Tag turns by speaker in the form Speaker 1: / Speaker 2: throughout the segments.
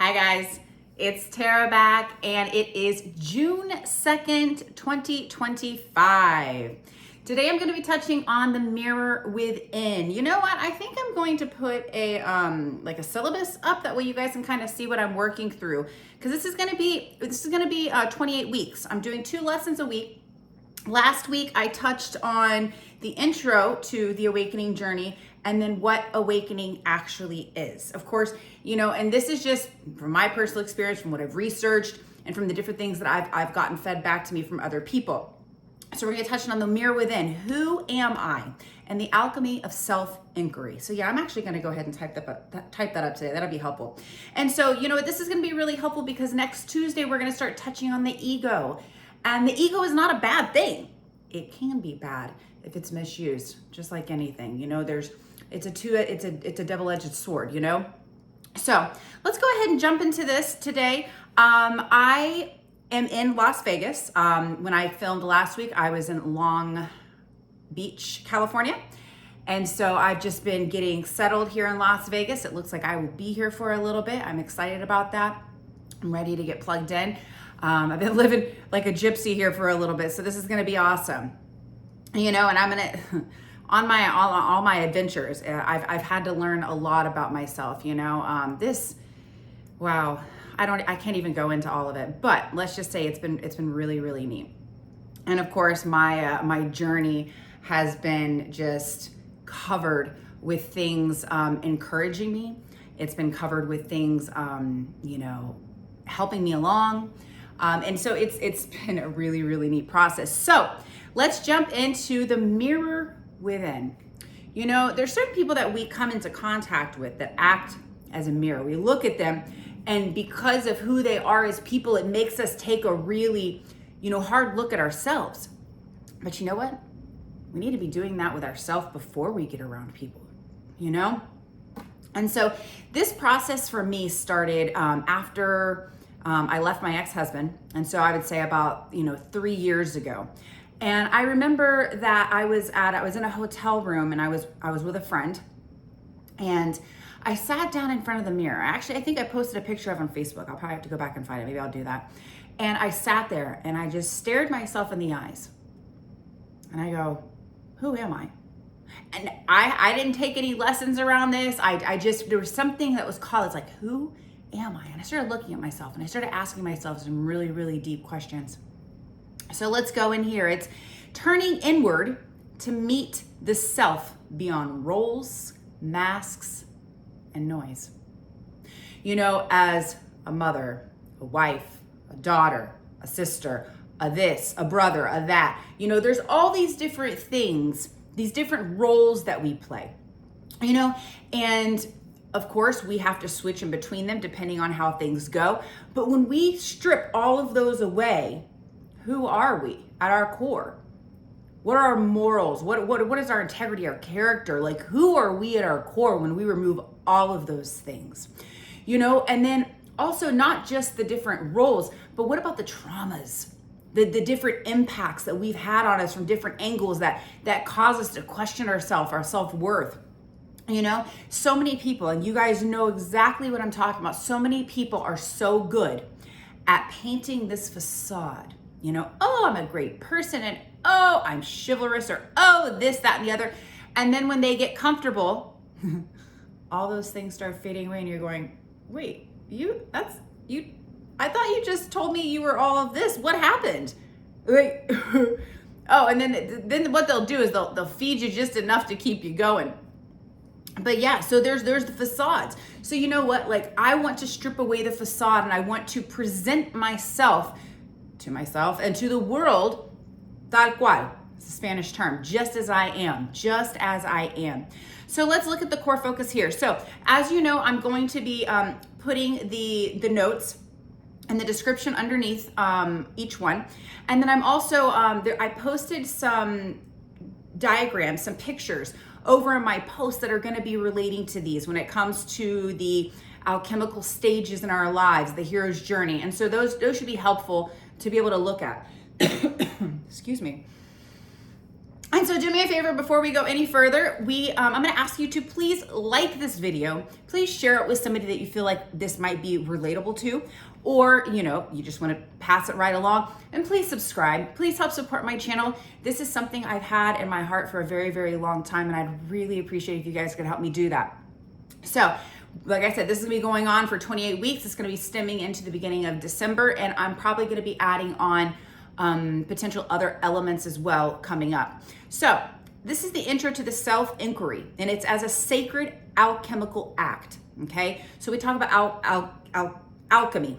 Speaker 1: Hi guys, it's Tara back and it is June 2nd, 2025. Today I'm going to be touching on the mirror within. You know what? I think I'm going to put a like a syllabus up, that way you guys can kind of see what I'm working through, because this is going to be 28 weeks. I'm doing 2 lessons a week. Last week I touched on the intro to the awakening journey and then what awakening actually is. Of course, you know, and this is just from my personal experience, from what I've researched and from the different things that I've gotten fed back to me from other people. So we're going to touch on the mirror within. Who am I? And the alchemy of self-inquiry. So yeah, I'm actually going to go ahead and type that up today. That'll be helpful. And so, you know, this is going to be really helppful because next Tuesday we're going to start touching on the ego. And the ego is not a bad thing. It can be bad if it's misused, just like anything. You know, it's a double-edged sword, you know? So let's go ahead and jump into this today. I am in Las Vegas. When I filmed last week, I was in Long Beach, California. And so I've just been getting settled here in Las Vegas. It looks like I will be here for a little bit. I'm excited about that. I'm ready to get plugged in. I've been living like a gypsy here for a little bit, so this is gonna be awesome. You know, and I'm gonna, on all my adventures, I've had to learn a lot about myself, you know. Wow, I can't even go into all of it, but let's just say it's been really, really neat. And of course, my journey has been just covered with things encouraging me. It's been covered with things, you know, helping me along. And so it's been a really, really neat process. So let's jump into the mirror within. You know, there's certain people that we come into contact with that act as a mirror. We look at them, and because of who they are as people, it makes us take a really, you know, hard look at ourselves. But you know what? We need to be doing that with ourselves before we get around people, you know? And so this process for me started after I left my ex-husband. And so I would say about, 3 years ago. And I remember that I was in a hotel room, and I was with a friend, and I sat down in front of the mirror. Actually, I think I posted a picture of it on Facebook. I'll probably have to go back and find it. Maybe I'll do that. And I sat there and I just stared myself in the eyes. And I go, who am I? And I didn't take any lessons around this. There was something that was called, it's like, who am I? And I started looking at myself, and I started asking myself some really, really deep questions. So let's go in here. It's turning inward to meet the self beyond roles, masks, and noise. You know, as a mother, a wife, a daughter, a sister, a this, a brother, a that, you know, there's all these different things, these different roles that we play, you know, and of course, we have to switch in between them depending on how things go. But when we strip all of those away, who are we at our core? What are our morals? What is our integrity, our character? Like, who are we at our core when we remove all of those things? You know, and then also not just the different roles, but what about the traumas? The different impacts that we've had on us from different angles that cause us to question ourselves, our self-worth. You know, so many people, and you guys know exactly what I'm talking about. So many people are so good at painting this facade. You know, oh, I'm a great person, and oh, I'm chivalrous, or oh, this, that, and the other. And then when they get comfortable, all those things start fading away, and you're going, wait, I thought you just told me you were all of this. What happened? Like, oh, and then what they'll do is they'll feed you just enough to keep you going. But yeah, so there's the facades. So you know what? Like, I want to strip away the facade, and I want to present myself to myself and to the world, tal cual. It's a Spanish term, just as I am. So let's look at the core focus here. So as you know, I'm going to be putting the notes and the description underneath each one. And then I'm also, I posted some diagrams, some pictures over in my posts that are going to be relating to these when it comes to the alchemical stages in our lives, the hero's journey. And so those should be helpful to be able to look at. Excuse me. And so do me a favor before we go any further. I'm going to ask you to please like this video. Please share it with somebody that you feel like this might be relatable to, or you just want to pass it right along. And please subscribe. Please help support my channel. This is something I've had in my heart for a very, very long time, and I'd really appreciate if you guys could help me do that. So, like I said, this is going to be going on for 28 weeks. It's going to be stemming into the beginning of December, and I'm probably going to be adding on potential other elements as well coming up. So this is the intro to the self-inquiry, and it's as a sacred alchemical act. Okay, so we talk about alchemy.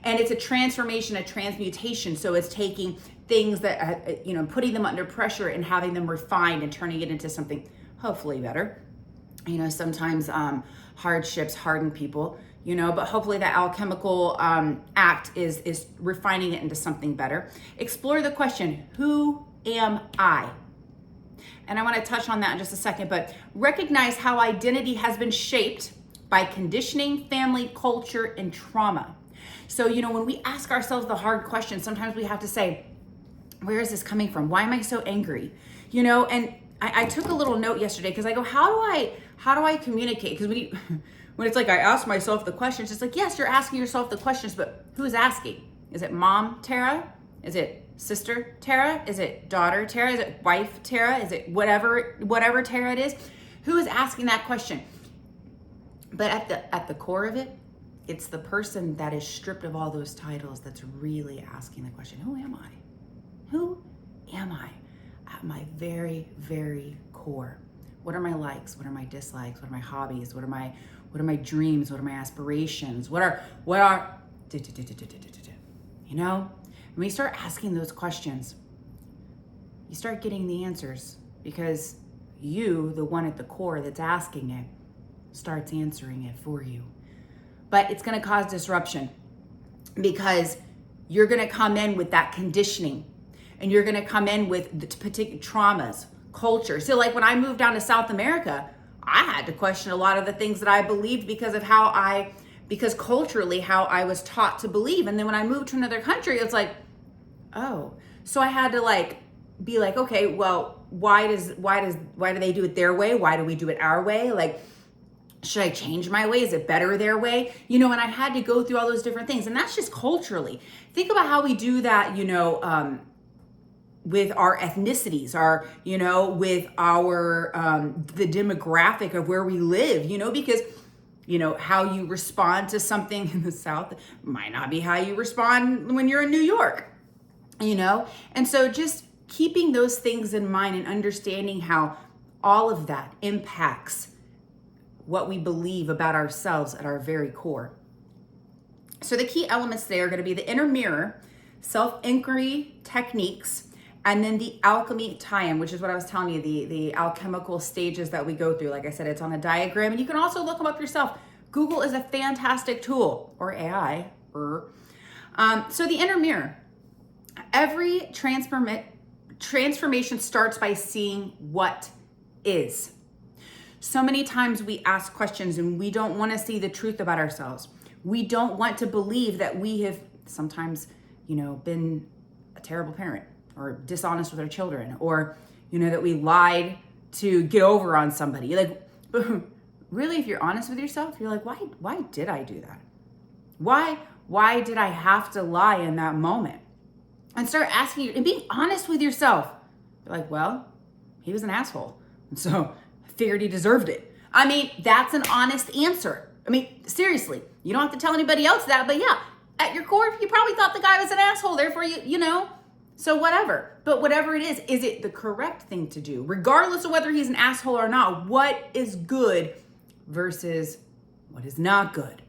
Speaker 1: And it's a transformation, a transmutation. So it's taking things that putting them under pressure and having them refined and turning it into something hopefully better. Sometimes hardships harden people. But hopefully that alchemical act is refining it into something better. Explore the question, who am I? And I want to touch on that in just a second, but recognize how identity has been shaped by conditioning, family, culture, and trauma. So, when we ask ourselves the hard questions, sometimes we have to say, where is this coming from? Why am I so angry? And I took a little note yesterday because I go, how do I communicate? Because when it's like I ask myself the questions, it's like, yes, you're asking yourself the questions, but who's asking? Is it mom, Tara? Is it sister, Tara? Is it daughter, Tara? Is it wife, Tara? Is it whatever Tara it is? Who is asking that question? But at the core of it, it's the person that is stripped of all those titles that's really asking the question, who am I? Who am I? At my very, very core. What are my likes? What are my dislikes? What are my hobbies? What are my dreams? What are my aspirations? What are when we start asking those questions, you start getting the answers, because you, the one at the core that's asking it, starts answering it for you. But it's going to cause disruption, because you're going to come in with that conditioning, and you're going to come in with the particular traumas, culture. So like when I moved down to South America, I had to question a lot of the things that I believed because culturally how I was taught to believe. And then when I moved to another country, it's like, oh, so I had to be like, okay, well, why do they do it their way? Why do we do it our way? Like, should I change my way? Is it better their way? And I had to go through all those different things. And that's just culturally. Think about how we do that, with our ethnicities, with our, the demographic of where we live, because, how you respond to something in the South might not be how you respond when you're in New York, And so just keeping those things in mind and understanding how all of that impacts what we believe about ourselves at our very core. So the key elements there are going to be the inner mirror, self-inquiry techniques, and then the alchemy tie-in, which is what I was telling you, the alchemical stages that we go through. Like I said, it's on a diagram, and you can also look them up yourself. Google is a fantastic tool, or AI. So the inner mirror. Every transformation starts by seeing what is. So many times we ask questions and we don't want to see the truth about ourselves. We don't want to believe that we have sometimes, been a terrible parent, or dishonest with our children, or, that we lied to get over on somebody. Like, really, if you're honest with yourself, you're like, why did I do that? Why did I have to lie in that moment? And start asking you and being honest with yourself. You're like, well, he was an asshole. And so I figured he deserved it. I mean, that's an honest answer. I mean, seriously, you don't have to tell anybody else that, but yeah, at your core, you probably thought the guy was an asshole. Therefore, so whatever. But whatever it is it the correct thing to do? Regardless of whether he's an asshole or not, what is good versus what is not good?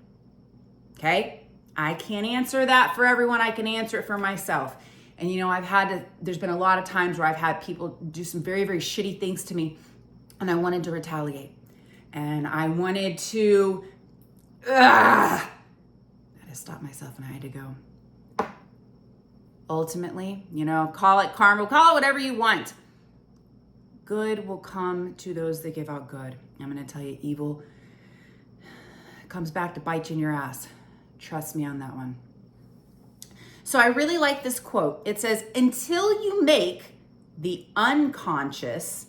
Speaker 1: Okay? I can't answer that for everyone. I can answer it for myself. And there's been a lot of times where I've had people do some very, very shitty things to me, and I wanted to retaliate. And I wanted to, I had to stop myself, and I had to go. Ultimately, call it karma, call it whatever you want. Good will come to those that give out good. I'm going to tell you, evil comes back to bite you in your ass. Trust me on that one. So I really like this quote. It says, until you make the unconscious,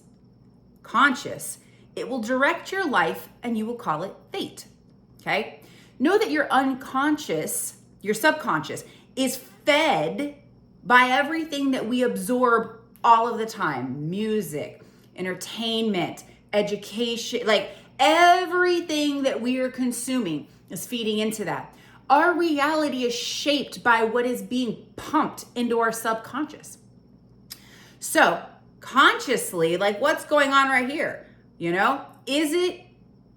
Speaker 1: conscious, it will direct your life and you will call it fate. Okay? Know that your unconscious, your subconscious, is fed by everything that we absorb all of the time. Music, entertainment, education, like everything that we are consuming is feeding into that. Our reality is shaped by what is being pumped into our subconscious. So consciously, like what's going on right here, is it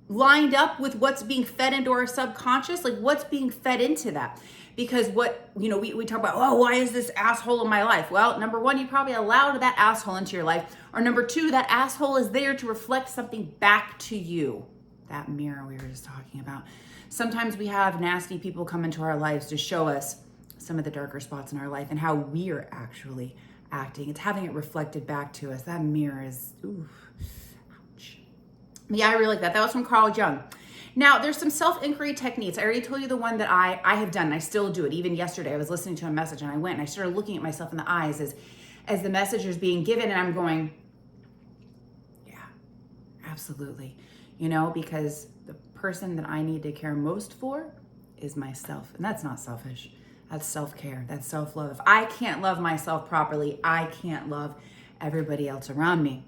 Speaker 1: lined up with what's being fed into our subconscious? Like what's being fed into that? Because we talk about, oh, why is this asshole in my life? Well, number one, you probably allowed that asshole into your life. Or number two, that asshole is there to reflect something back to you. That mirror we were just talking about. Sometimes we have nasty people come into our lives to show us some of the darker spots in our life and how we're actually acting. It's having it reflected back to us. That mirror is, ooh, ouch. Yeah, I really like that. That was from Jung. Now, there's some self-inquiry techniques. I already told you the one that I have done, and I still do it. Even yesterday, I was listening to a message, and I went and I started looking at myself in the eyes as the message is being given, and I'm going, yeah, absolutely. Because the person that I need to care most for is myself. And that's not selfish. That's self-care. That's self-love. If I can't love myself properly, I can't love everybody else around me.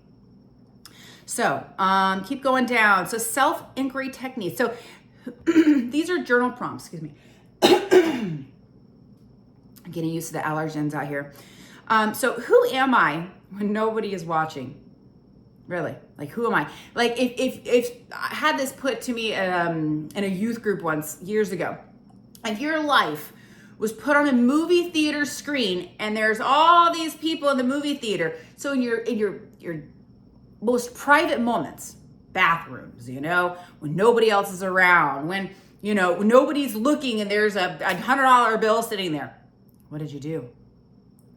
Speaker 1: So keep going down. So self-inquiry techniques. So these are journal prompts, excuse me. I'm getting used to the allergens out here. So who am I when nobody is watching? Really? Like, who am I? Like, if I had this put to me in a youth group once, years ago, if your life was put on a movie theater screen and there's all these people in the movie theater, so in your most private moments, bathrooms, when nobody else is around, when nobody's looking and there's a $100 bill sitting there, what did you do?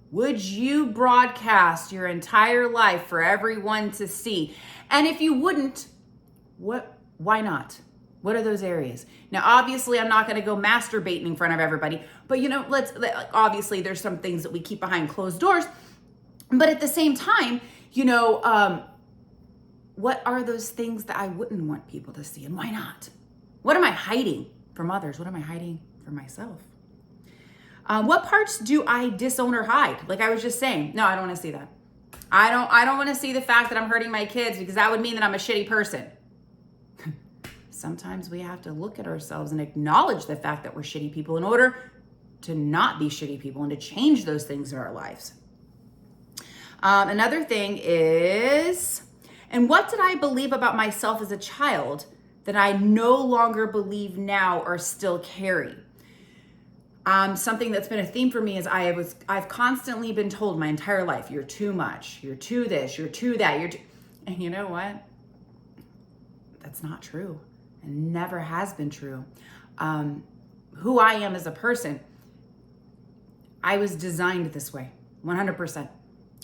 Speaker 1: Would you broadcast your entire life for everyone to see? And if you wouldn't, why not? What are those areas? Now, obviously, I'm not going to go masturbating in front of everybody, but obviously there's some things that we keep behind closed doors. But at the same time, what are those things that I wouldn't want people to see, and why not? What am I hiding from others? What am I hiding from myself? What parts do I disown or hide? Like I was just saying, no, I don't want to see that. I don't want to see the fact that I'm hurting my kids, because that would mean that I'm a shitty person. Sometimes we have to look at ourselves and acknowledge the fact that we're shitty people in order to not be shitty people and to change those things in our lives. Another thing is, and what did I believe about myself as a child that I no longer believe now or still carry? Something that's been a theme for me is I've constantly been told my entire life, you're too much, you're too this, you're too that, and you know what? That's not true. It never has been true. Who I am as a person, I was designed this way, 100%.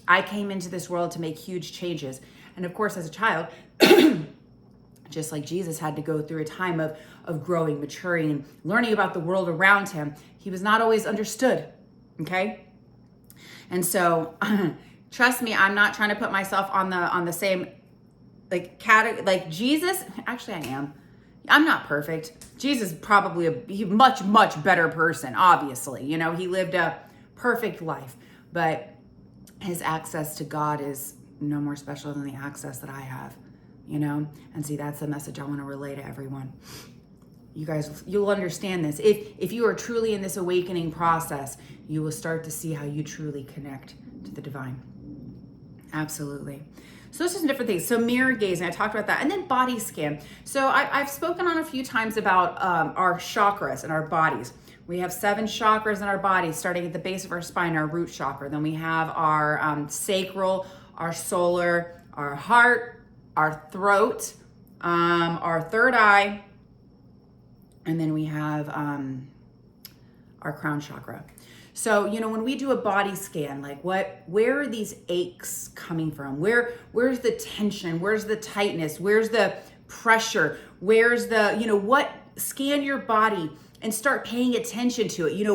Speaker 1: I came into this world to make huge changes. And of course, as a child, just like Jesus had to go through a time of growing, maturing, and learning about the world around him, he was not always understood, okay? And so, trust me, I'm not trying to put myself on the same category, like Jesus. Actually, I am. I'm not perfect. Jesus is probably a much, much better person, obviously. He lived a perfect life, but his access to God is no more special than the access that I have, And see, that's the message I want to relay to everyone. You guys, you'll understand this. If you are truly in this awakening process, you will start to see how you truly connect to the divine. Absolutely. So those are some different things. So mirror gazing, I talked about that. And then body scan. So I've spoken on a few times about our chakras and our bodies. We have 7 chakras in our body, starting at the base of our spine, our root chakra. Then we have our sacral, our solar, our heart, our throat, our third eye, and then we have our crown chakra. So, when we do a body scan, like where are these aches coming from? Where's the tension? Where's the tightness? Where's the pressure? Where's the, scan your body and start paying attention to it.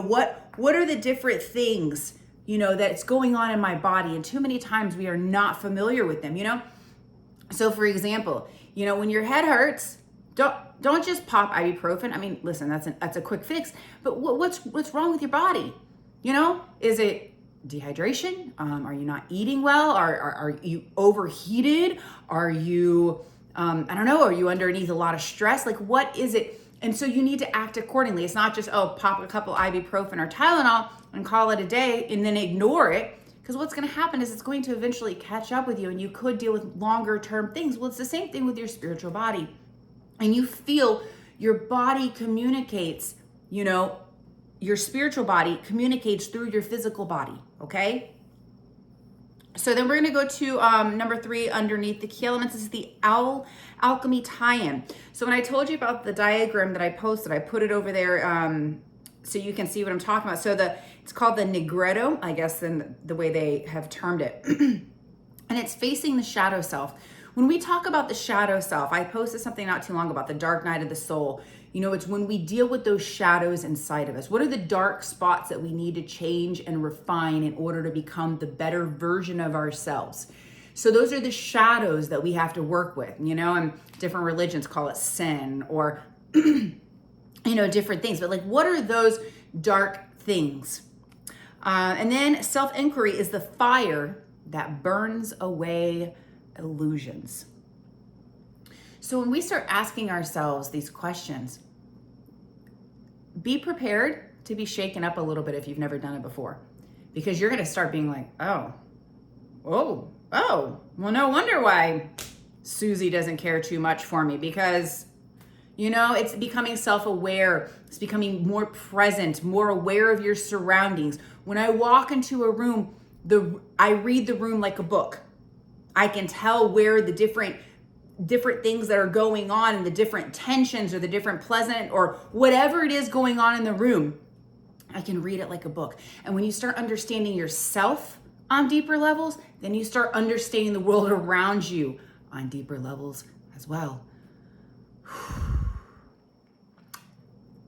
Speaker 1: What are the different things that's going on in my body. And too many times we are not familiar with them, So for example, when your head hurts, don't just pop ibuprofen. I mean, listen, that's a quick fix, but what's wrong with your body? Is it dehydration? Are you not eating well? Are you overheated? Are you, I don't know, are you underneath a lot of stress? Like, what is it? And so you need to act accordingly. It's not just, pop a couple ibuprofen or Tylenol and call it a day and then ignore it. Because what's going to happen is it's going to eventually catch up with you and you could deal with longer term things. Well, it's the same thing with your spiritual body. And you feel your body communicates, your spiritual body communicates through your physical body, okay? So then we're going to go to number 3 underneath the key elements. This is the alchemy tie-in. So when I told you about the diagram that I posted, I put it over there so you can see what I'm talking about. So it's called the Negretto, I guess, in the way they have termed it. And it's facing the shadow self. When we talk about the shadow self, I posted something not too long about the dark night of the soul. It's when we deal with those shadows inside of us. What are the dark spots that we need to change and refine in order to become the better version of ourselves? So those are the shadows that we have to work with, and different religions call it sin or, different things. But like, what are those dark things? And then self-inquiry is the fire that burns away illusions. So when we start asking ourselves these questions, be prepared to be shaken up a little bit if you've never done it before, because you're going to start being like, well, no wonder why Susie doesn't care too much for me, because, it's becoming self-aware. It's becoming more present, more aware of your surroundings. When I walk into a room, I read the room like a book. I can tell where the different things that are going on and the different tensions or the different pleasant or whatever it is going on in the room. I can read it like a book. And when you start understanding yourself on deeper levels, then you start understanding the world around you on deeper levels as well.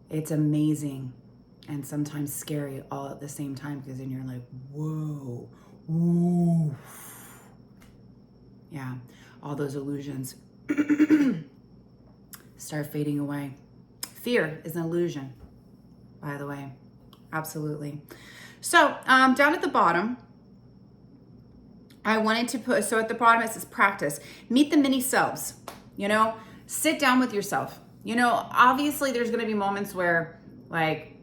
Speaker 1: It's amazing and sometimes scary all at the same time, because then you're like, whoa, ooh. Yeah, all those illusions start fading away. Fear is an illusion, by the way. Absolutely. So down at the bottom, I wanted to put, so at the bottom it says practice. Meet the mini selves, sit down with yourself. Obviously there's going to be moments where like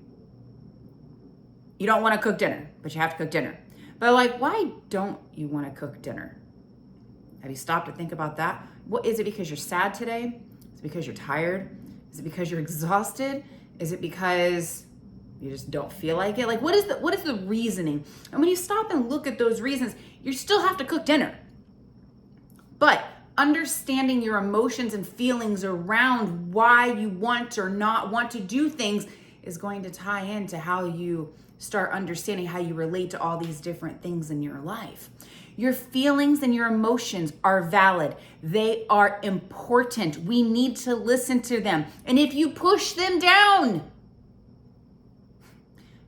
Speaker 1: you don't want to cook dinner, but you have to cook dinner. But like, why don't you want to cook dinner? Have you stopped to think about that? What is it? Because you're sad today? Is it because you're tired? Is it because you're exhausted? Is it because you just don't feel like it? Like, what is the reasoning? And when you stop and look at those reasons, you still have to cook dinner. But understanding your emotions and feelings around why you want or not want to do things is going to tie into how you start understanding how you relate to all these different things in your life. Your feelings and your emotions are valid. They are important. We need to listen to them. And if you push them down,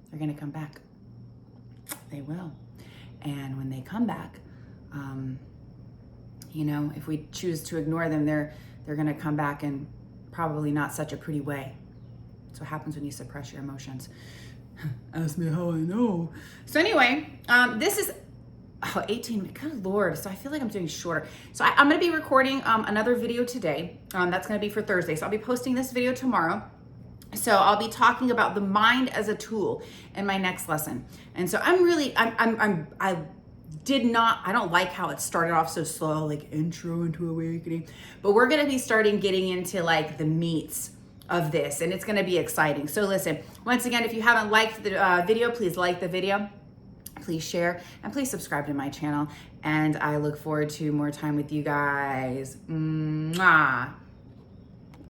Speaker 1: they're going to come back. They will. And when they come back, if we choose to ignore them, they're going to come back in probably not such a pretty way. That's what happens when you suppress your emotions. Ask me how I know. So anyway, this is 18, good Lord. So I feel like I'm doing shorter. So I'm going to be recording another video today. That's going to be for Thursday. So I'll be posting this video tomorrow. So I'll be talking about the mind as a tool in my next lesson. And so I don't like how it started off so slow, like intro into awakening, but we're going to be getting into like the meats of this, and it's going to be exciting. So listen, once again, if you haven't liked the video, please like the video. Please share and please subscribe to my channel. And I look forward to more time with you guys. Mwah.